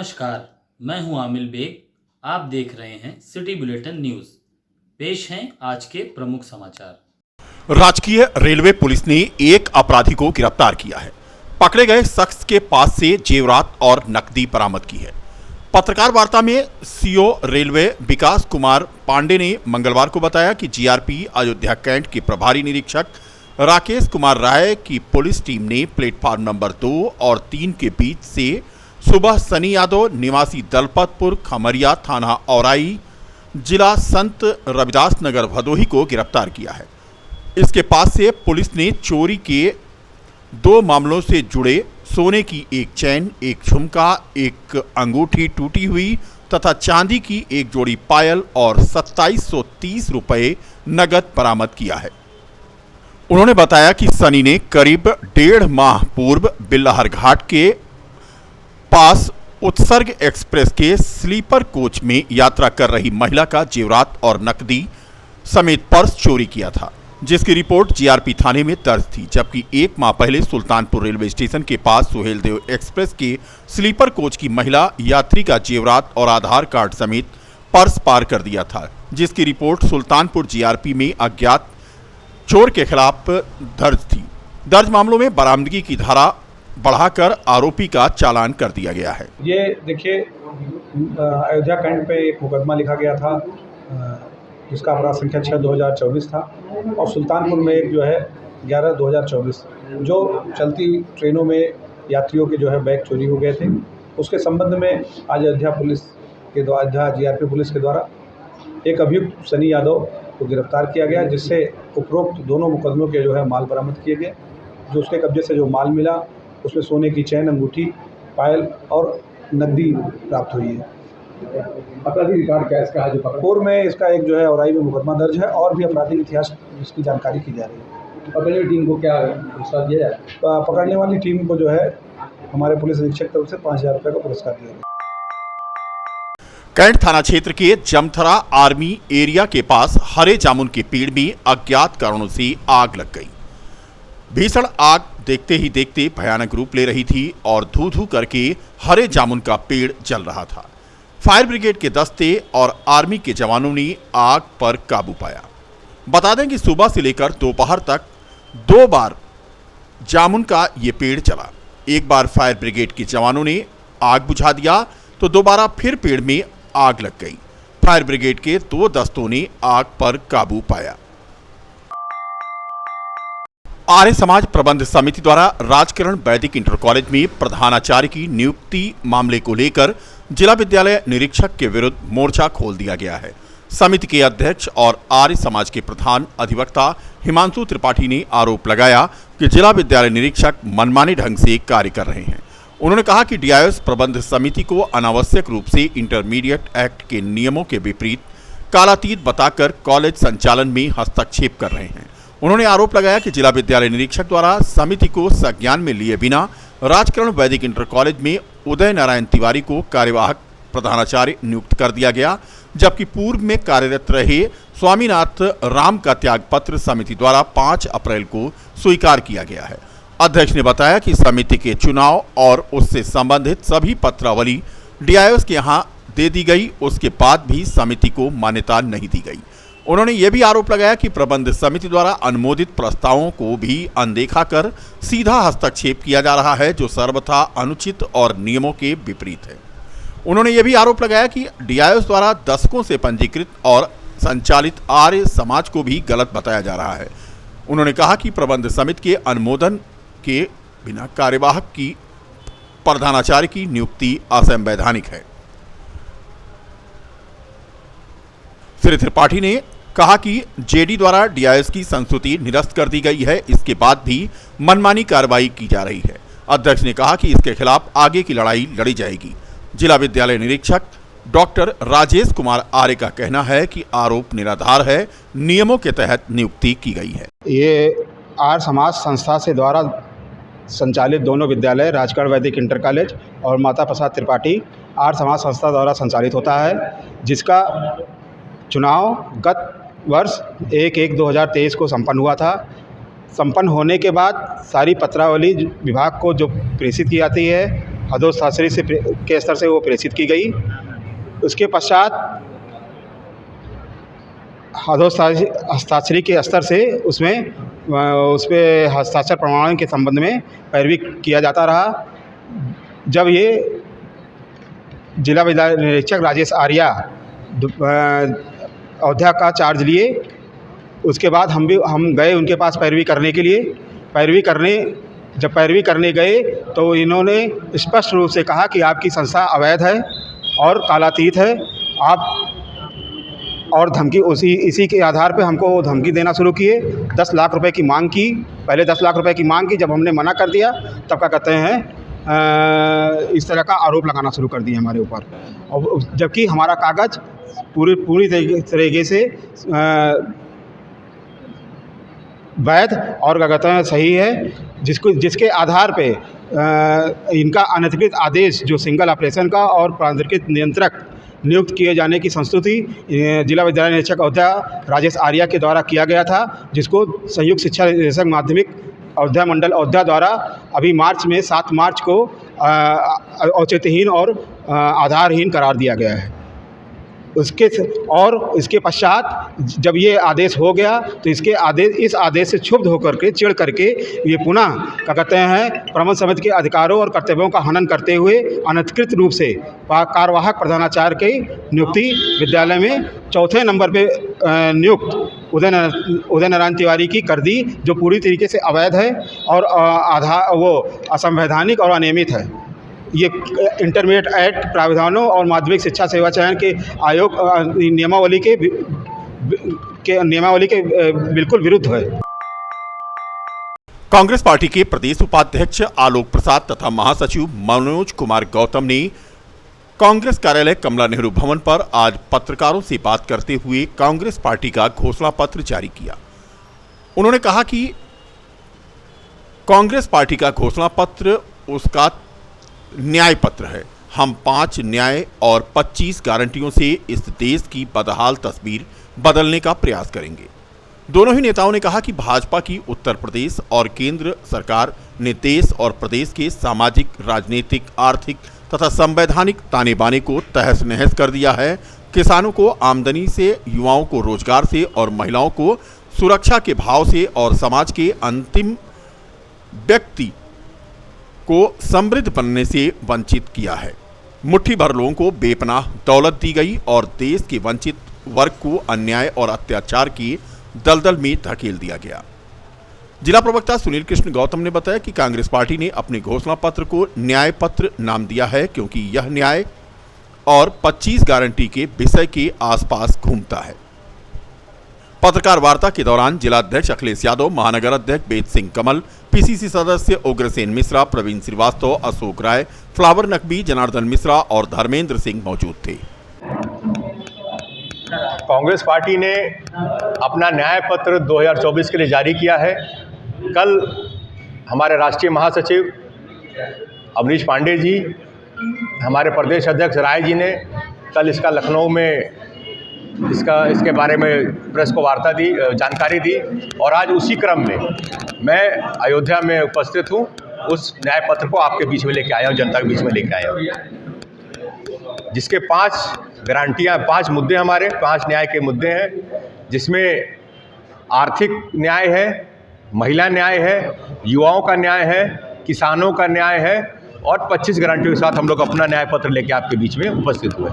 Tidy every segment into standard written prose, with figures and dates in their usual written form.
नमस्कार, मैं हूं आमिल बेग। आप देख रहे हैं सिटी बुलेटिन न्यूज़। पेश हैं आज के प्रमुख समाचार। राजकीय रेलवे पुलिस ने एक अपराधी को गिरफ्तार किया है। पकड़े गए शख्स के पास से जेवरात और नकदी बरामद की है। पत्रकार वार्ता में सीओ रेलवे विकास कुमार पांडे ने मंगलवार को बताया कि जीआरपी अयोध्या कैंट के प्रभारी निरीक्षक राकेश कुमार राय की पुलिस टीम ने प्लेटफॉर्म नंबर 2 और 3 के बीच से सुबह सनी यादव निवासी दलपतपुर खमरिया थाना औराई जिला संत रविदास नगर भदोही को गिरफ्तार किया है। इसके पास से पुलिस ने चोरी के 2 मामलों से जुड़े सोने की एक चैन, एक झुमका, एक अंगूठी टूटी हुई तथा चांदी की एक जोड़ी पायल और 2730 रुपए नगद बरामद किया है। उन्होंने बताया कि सनी ने करीब 1.5 माह पूर्व बिल्लाहर घाट के पास उत्सर्ग एक्सप्रेस के स्लीपर कोच में यात्रा कर रही महिला का जेवरात और नकदी समेत पर्स चोरी किया था, जिसकी रिपोर्ट जीआरपी थाने में दर्ज थी। जबकि 1 माह पहले सुल्तानपुर रेलवे स्टेशन के पास सुहेलदेव एक्सप्रेस के स्लीपर कोच की महिला यात्री का जेवरात और आधार कार्ड समेत पर्स पार कर दिया था, जिसकी रिपोर्ट सुल्तानपुर जीआरपी में अज्ञात चोर के खिलाफ दर्ज थी। दर्ज मामलों में बरामदगी की धारा बढ़ाकर आरोपी का चालान कर दिया गया है। ये देखिए, अयोध्या कैंट पे एक मुकदमा लिखा गया था जिसका अपराध संख्या 6/2024 था, और सुल्तानपुर में एक जो है 11/2024 जो चलती ट्रेनों में यात्रियों के जो है बैग चोरी हो गए थे। उसके संबंध में आज अयोध्या जीआरपी पुलिस के द्वारा एक अभियुक्त सनी यादव को गिरफ्तार किया गया, जिससे उपरोक्त दोनों मुकदमों के जो है माल बरामद किए गए। जो उसके कब्जे से जो माल मिला उसमें सोने की चैन, अंगूठी, पायल और नकदी प्राप्त हुई है। अपराधी रिकॉर्ड क्या है इसका? जो पूर्व में इसका एक जो है औराई में मुकदमा दर्ज है और भी आपराधिक इतिहास जिसकी जानकारी की जा रही है। पकड़ने वाली टीम को क्या पुरस्कार दिया जाए? पकड़ने वाली टीम को जो है हमारे पुलिस अधीक्षक तरफ से 5000 रुपये का पुरस्कार दिया गया। कैंट थाना क्षेत्र के जमथरा आर्मी एरिया के पास हरे जामुन के पेड़ में अज्ञात कारणों से आग लग गई। भीषण आग देखते ही देखते भयानक रूप ले रही थी और धू धू करके हरे जामुन का पेड़ जल रहा था। फायर ब्रिगेड के दस्ते और आर्मी के जवानों ने आग पर काबू पाया। बता दें कि सुबह से लेकर दोपहर तक 2 बार जामुन का ये पेड़ जला। एक बार फायर ब्रिगेड के जवानों ने आग बुझा दिया तो दोबारा फिर पेड़ में आग लग गई। फायर ब्रिगेड के 2 दस्तों ने आग पर काबू पाया। आर्य समाज प्रबंध समिति द्वारा राजकिरण वैदिक इंटर कॉलेज में प्रधानाचार्य की नियुक्ति मामले को लेकर जिला विद्यालय निरीक्षक के विरुद्ध मोर्चा खोल दिया गया है। समिति के अध्यक्ष और आर्य समाज के प्रधान अधिवक्ता हिमांशु त्रिपाठी ने आरोप लगाया कि जिला विद्यालय निरीक्षक मनमाने ढंग से कार्य कर रहे हैं। उन्होंने कहा कि डीआईओएस प्रबंध समिति को अनावश्यक रूप से इंटरमीडिएट एक्ट के नियमों के विपरीत कालातीत बताकर कॉलेज संचालन में हस्तक्षेप कर रहे हैं। उन्होंने आरोप लगाया कि जिला विद्यालय निरीक्षक द्वारा समिति को संज्ञान में लिए बिना राजकिरण वैदिक इंटर कॉलेज में उदय नारायण तिवारी को कार्यवाहक प्रधानाचार्य नियुक्त कर दिया गया, जबकि पूर्व में कार्यरत रहे स्वामीनाथ राम का त्यागपत्र समिति द्वारा 5 अप्रैल को स्वीकार किया गया है। अध्यक्ष ने बताया कि समिति के चुनाव और उससे संबंधित सभी पत्रावली डीआईओएस के यहाँ दे दी गई, उसके बाद भी समिति को मान्यता नहीं दी गई। उन्होंने यह भी आरोप लगाया कि प्रबंध समिति द्वारा अनुमोदित प्रस्तावों को भी अनदेखा कर सीधा हस्तक्षेप किया जा रहा है, जो सर्वथा अनुचित और नियमों के विपरीत है। उन्होंने यह भी आरोप लगाया कि डीआईओएस द्वारा दशकों से पंजीकृत और संचालित आर्य समाज को भी गलत बताया जा रहा है। उन्होंने कहा कि प्रबंध समिति के अनुमोदन के बिना कार्यवाहक की प्रधानाचार्य की नियुक्ति असंवैधानिक है। श्री त्रिपाठी ने कहा कि जेडी द्वारा डीआईओएस की संस्तुति निरस्त कर दी गई है, इसके बाद भी मनमानी कार्रवाई की जा रही है। अध्यक्ष ने कहा कि इसके खिलाफ आगे की लड़ाई लड़ी जाएगी। जिला विद्यालय निरीक्षक डॉक्टर राजेश कुमार आर्य का कहना है कि आरोप निराधार है, नियमों के तहत नियुक्ति की गई है। ये आर्य समाज संस्था से द्वारा संचालित दोनों विद्यालय राजकिरण वैदिक इंटर कॉलेज और माता प्रसाद त्रिपाठी आर्य समाज संस्था द्वारा संचालित होता है, जिसका चुनाव गत वर्ष 1/1/2023 को संपन्न हुआ था। संपन्न होने के बाद सारी पत्रावली विभाग को जो प्रेषित की जाती है, हस्ताक्षरी से के स्तर से वो प्रेषित की गई। उसके पश्चात हस्ताक्षरी के स्तर से उसमें उस पे हस्ताक्षर प्रमाणन के संबंध में पैरवी किया जाता रहा। जब ये जिला विद्यालय निरीक्षक राजेश आर्या अयोध्या का चार्ज लिए, उसके बाद हम गए उनके पास पैरवी करने के लिए। जब पैरवी करने गए तो इन्होंने स्पष्ट रूप से कहा कि आपकी संस्था अवैध है और कालातीत है। आप और धमकी इसी के आधार पे हमको धमकी देना शुरू किए। 10 लाख रुपए की मांग की। पहले 10 लाख रुपए की मांग की, जब हमने मना कर दिया तब क्या कहते हैं इस तरह का आरोप लगाना शुरू कर दिया हमारे ऊपर। और जबकि हमारा कागज़ पूरी तरीके से वैध और क्या कहते हैं सही है, जिसके आधार पे इनका अनधिकृत आदेश जो सिंगल ऑपरेशन का और प्राधिकृत नियंत्रक नियुक्त किए जाने की संस्तुति जिला विद्यालय निरीक्षक अयोध्या राजेश आर्या के द्वारा किया गया था, जिसको संयुक्त शिक्षा निदेशक माध्यमिक अयोध्या मंडल अयोध्या द्वारा अभी मार्च में 7 मार्च को औचित्यहीन और आधारहीन करार दिया गया है। इसके पश्चात जब ये आदेश हो गया तो इस आदेश से क्षुब्ध होकर के चिढ़ करके ये पुनः क्या कहते हैं प्रबंध समिति के अधिकारों और कर्तव्यों का हनन करते हुए अनधिकृत रूप से कार्यवाहक प्रधानाचार्य की नियुक्ति विद्यालय में 4थे नंबर पे नियुक्त उदय नारायण तिवारी की कर दी, जो पूरी तरीके से अवैध है और वो असंवैधानिक और अनियमित है। ये इंटरमीडिएट एक्ट प्रावधानों और माध्यमिक शिक्षा सेवा चयन के आयोग नियमावली के बिल्कुल विरुद्ध है। कांग्रेस पार्टी के प्रदेश उपाध्यक्ष आलोक प्रसाद तथा महासचिव मनोज कुमार गौतम ने कांग्रेस कार्यालय कमला नेहरू भवन पर आज पत्रकारों से बात करते हुए कांग्रेस पार्टी का घोषणा पत्र जारी किया। उन्होंने कहा कि कांग्रेस पार्टी का घोषणा पत्र उसका न्याय पत्र है। हम 5 न्याय और 25 गारंटियों से इस देश की बदहाल तस्वीर बदलने का प्रयास करेंगे। दोनों ही नेताओं ने कहा कि भाजपा की उत्तर प्रदेश और केंद्र सरकार ने देश और प्रदेश के सामाजिक, राजनीतिक, आर्थिक तथा संवैधानिक ताने बाने को तहस नहस कर दिया है। किसानों को आमदनी से, युवाओं को रोजगार से और महिलाओं को सुरक्षा के भाव से और समाज के अंतिम व्यक्ति को समृद्ध बनने से वंचित किया है। मुट्ठी भर लोगों को बेपनाह दौलत दी गई और देश के वंचित वर्ग को अन्याय और अत्याचार की दलदल में धकेल दिया गया। जिला प्रवक्ता सुनील कृष्ण गौतम ने बताया कि कांग्रेस पार्टी ने अपने घोषणा पत्र को न्याय पत्र नाम दिया है, क्योंकि यह न्याय और 25 गारंटी के विषय के आसपास घूमता है। पत्रकार वार्ता के दौरान जिलाध्यक्ष अखिलेश यादव, महानगर अध्यक्ष वेद सिंह कमल, पीसीसी सदस्य उग्रसेन मिश्रा, प्रवीण श्रीवास्तव, अशोक राय, फ्लावर नकवी, जनार्दन मिश्रा और धर्मेंद्र सिंह मौजूद थे। कांग्रेस पार्टी ने अपना न्याय पत्र 2024 के लिए जारी किया है। कल हमारे राष्ट्रीय महासचिव अवनीश पांडे जी, हमारे प्रदेश अध्यक्ष राय जी ने कल इसका लखनऊ में इसके बारे में प्रेस को वार्ता दी, जानकारी दी, और आज उसी क्रम में मैं अयोध्या में उपस्थित हूँ। उस न्याय पत्र को आपके बीच में लेके आया हूँ, जनता के बीच में लेके आया हूँ, जिसके 5 गारंटियाँ, 5 मुद्दे, हमारे 5 न्याय के मुद्दे हैं, जिसमें आर्थिक न्याय है, महिला न्याय है, युवाओं का न्याय है, किसानों का न्याय है, और 25 गारंटियों के साथ हम लोग अपना न्याय पत्र लेके आपके बीच में उपस्थित हुए।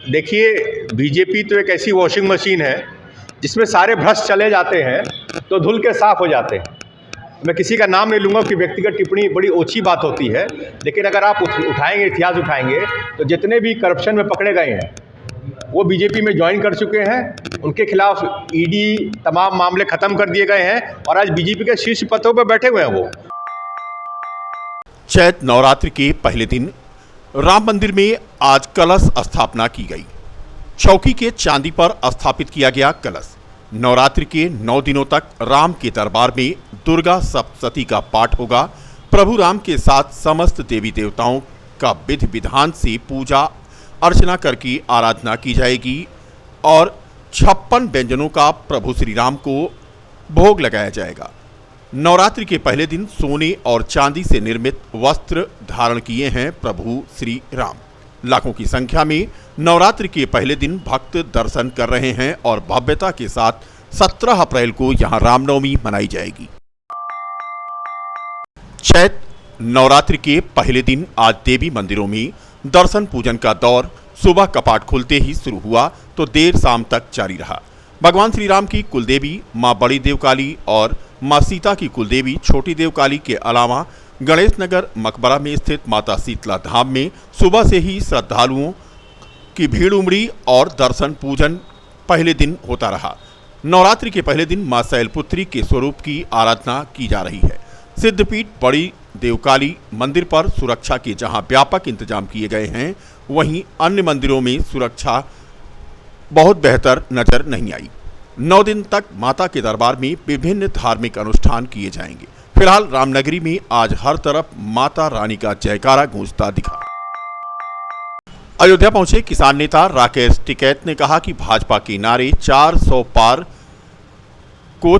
देखिए, बीजेपी तो एक ऐसी वॉशिंग मशीन है जिसमें सारे भ्रष्ट चले जाते हैं तो धुल के साफ हो जाते हैं। मैं किसी का नाम नहीं लूँगा कि व्यक्तिगत टिप्पणी बड़ी ओछी बात होती है, लेकिन अगर आप उठाएंगे, इतिहास उठाएंगे, तो जितने भी करप्शन में पकड़े गए हैं वो बीजेपी में ज्वाइन कर चुके हैं। उनके खिलाफ ईडी तमाम मामले खत्म कर दिए गए हैं और आज बीजेपी के शीर्ष पदों पर बैठे हुए हैं वो। चैत नवरात्रि के पहले दिन राम मंदिर में आज कलश स्थापना की गई। चौकी के चांदी पर स्थापित किया गया कलश। नवरात्रि के 9 दिनों तक राम के दरबार में दुर्गा सप्तशती का पाठ होगा। प्रभु राम के साथ समस्त देवी देवताओं का विधि विधान से पूजा अर्चना करके आराधना की जाएगी और 56 व्यंजनों का प्रभु श्री राम को भोग लगाया जाएगा। नवरात्रि के पहले दिन सोने और चांदी से निर्मित वस्त्र धारण किए हैं प्रभु श्री राम। लाखों की संख्या में नवरात्रि के पहले दिन भक्त दर्शन कर रहे हैं और भव्यता के साथ 17 अप्रैल को यहां रामनवमी मनाई जाएगी। चैत्र नवरात्रि के पहले दिन आज देवी मंदिरों में दर्शन पूजन का दौर सुबह कपाट खुलते ही शुरू हुआ तो देर शाम तक जारी रहा। भगवान श्री राम की कुलदेवी मां बड़ी देवकाली और मां सीता की कुलदेवी छोटी देवकाली के अलावा गणेश नगर मकबरा में स्थित माता शीतला धाम में सुबह से ही श्रद्धालुओं की भीड़ उमड़ी और दर्शन पूजन पहले दिन होता रहा। नवरात्रि के पहले दिन मां शैलपुत्री के स्वरूप की आराधना की जा रही है। सिद्धपीठ बड़ी देवकाली मंदिर पर सुरक्षा के जहां व्यापक इंतजाम किए गए हैं, वहीं अन्य मंदिरों में सुरक्षा बहुत बेहतर नजर नहीं आई। 9 दिन तक माता के दरबार में विभिन्न धार्मिक अनुष्ठान किए जाएंगे। फिलहाल रामनगरी में आज हर तरफ माता रानी का जयकारा गूंजता दिखा। अयोध्या पहुंचे किसान नेता राकेश टिकैत ने कहा कि भाजपा के नारे 400 पार को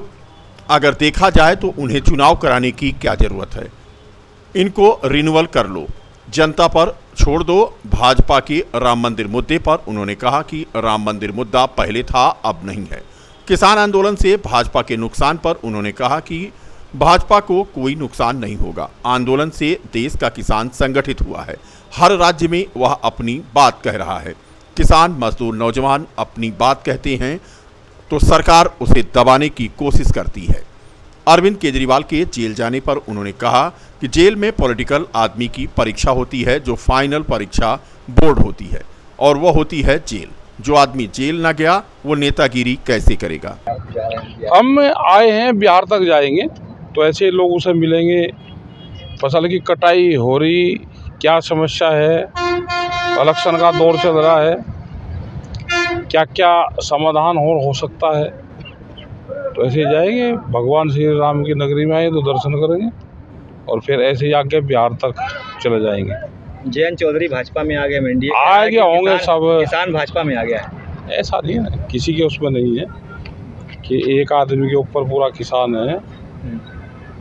अगर देखा जाए तो उन्हें चुनाव कराने की क्या जरूरत है, इनको रिन्यूअल कर लो, जनता पर छोड़ दो। भाजपा के राम मंदिर मुद्दे पर उन्होंने कहा कि राम मंदिर मुद्दा पहले था, अब नहीं है। किसान आंदोलन से भाजपा के नुकसान पर उन्होंने कहा कि भाजपा को कोई नुकसान नहीं होगा। आंदोलन से देश का किसान संगठित हुआ है, हर राज्य में वह अपनी बात कह रहा है। किसान मजदूर नौजवान अपनी बात कहते हैं तो सरकार उसे दबाने की कोशिश करती है। अरविंद केजरीवाल के जेल जाने पर उन्होंने कहा कि जेल में पॉलिटिकल आदमी की परीक्षा होती है, जो फाइनल परीक्षा बोर्ड होती है, और वह होती है जेल। जो आदमी जेल ना गया वो नेतागिरी कैसे करेगा। हम आए हैं, बिहार तक जाएंगे तो ऐसे लोगों से मिलेंगे, फसल की कटाई हो रही, क्या समस्या है, इलेक्शन का दौर चल रहा है, क्या क्या समाधान हो सकता है, तो ऐसे जाएंगे। भगवान श्री राम की नगरी में आए तो दर्शन करेंगे और फिर ऐसे ही आगे बिहार तक चले जाएंगे। जयंत चौधरी भाजपा में आ गए, मंडी आगे होंगे सब। किसान भाजपा में आ गया है, ऐसा नहीं है, किसी के उसमें नहीं है कि एक आदमी के ऊपर पूरा किसान है।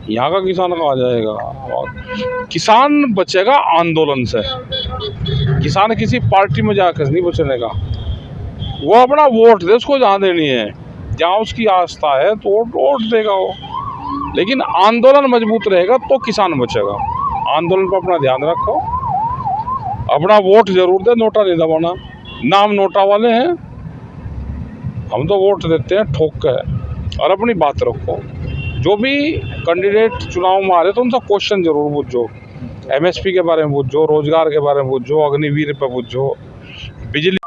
यहाँ का किसान कहाँ जाएगा? किसान बचेगा आंदोलन से, किसान किसी पार्टी में जाकर नहीं बचने का। वो अपना वोट दे, उसको जहाँ देनी है, जहाँ उसकी आस्था है तो वोट देगा वो। लेकिन आंदोलन मजबूत रहेगा तो किसान बचेगा। आंदोलन पर अपना ध्यान रखो, अपना वोट जरूर दे, नोटा नहीं दबाना। नाम नोटा वाले हैं, हम तो वोट देते हैं ठोक कर। और अपनी बात रखो, जो भी कैंडिडेट चुनाव में आ रहे तो उनसे क्वेश्चन जरूर पूछो। MSP के बारे में पूछो, रोजगार के बारे में पूछो, अग्निवीर पर पूछो, बिजली